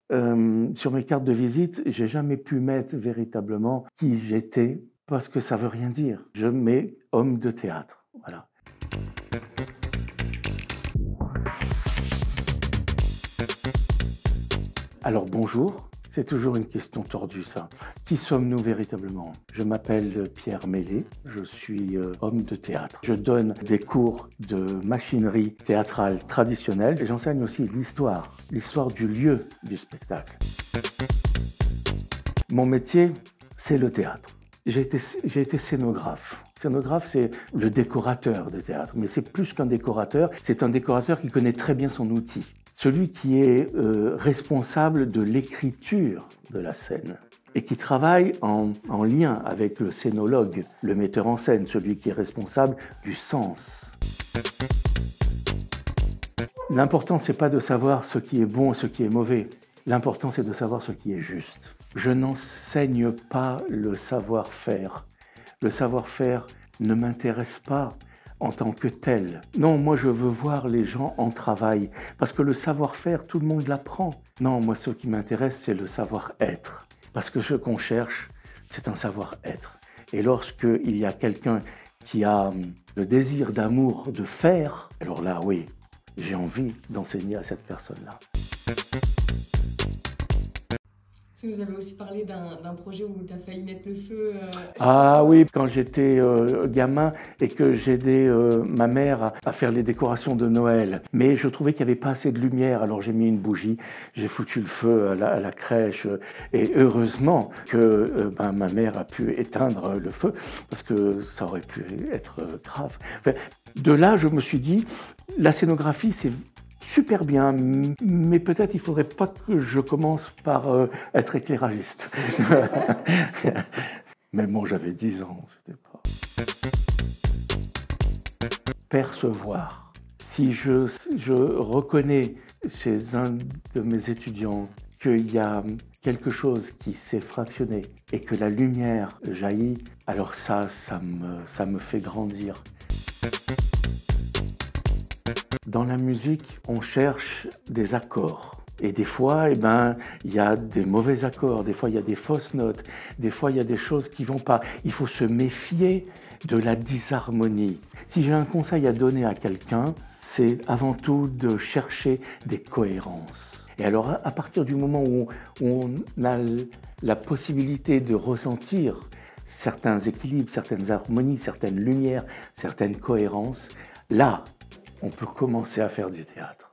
Sur mes cartes de visite, j'ai jamais pu mettre véritablement qui j'étais parce que ça veut rien dire. Je mets homme de théâtre, voilà. Alors bonjour, c'est toujours une question tordue ça. Qui sommes-nous véritablement? Je m'appelle Pierre Mélé, je suis homme de théâtre. Je donne des cours de machinerie théâtrale traditionnelle et j'enseigne aussi l'histoire du lieu du spectacle. Mon métier, c'est le théâtre. J'ai été scénographe. Scénographe, c'est le décorateur de théâtre, mais c'est plus qu'un décorateur, c'est un décorateur qui connaît très bien son outil. Celui qui est responsable de l'écriture de la scène et qui travaille en lien avec le scénologue, le metteur en scène, celui qui est responsable du sens. L'important, c'est pas de savoir ce qui est bon et ce qui est mauvais. L'important, c'est de savoir ce qui est juste. Je n'enseigne pas le savoir-faire. Le savoir-faire ne m'intéresse pas en tant que tel. Non, moi je veux voir les gens en travail, parce que le savoir-faire, tout le monde l'apprend. Non, moi ce qui m'intéresse, c'est le savoir-être. Parce que ce qu'on cherche, c'est un savoir-être. Et lorsqu'il y a quelqu'un qui a le désir d'amour de faire, alors là, oui, j'ai envie d'enseigner à cette personne-là. Vous nous avez aussi parlé d'un projet où tu as failli mettre le feu. Ah oui, quand j'étais gamin et que j'aidais ma mère à faire les décorations de Noël. Mais je trouvais qu'il n'y avait pas assez de lumière, alors j'ai mis une bougie, j'ai foutu le feu à la crèche. Et heureusement que ma mère a pu éteindre le feu, parce que ça aurait pu être grave. Enfin, de là, je me suis dit, la scénographie, c'est super bien, mais peut-être il ne faudrait pas que je commence par être éclairagiste. Mais bon, j'avais 10 ans, c'était pas... Percevoir. Si je reconnais chez un de mes étudiants qu'il y a quelque chose qui s'est fractionné et que la lumière jaillit, alors ça me fait grandir. Dans la musique, on cherche des accords. Et des fois, il y a des mauvais accords, des fois il y a des fausses notes, des fois il y a des choses qui ne vont pas. Il faut se méfier de la disharmonie. Si j'ai un conseil à donner à quelqu'un, c'est avant tout de chercher des cohérences. Et alors, à partir du moment où on a la possibilité de ressentir certains équilibres, certaines harmonies, certaines lumières, certaines cohérences, là, on peut commencer à faire du théâtre.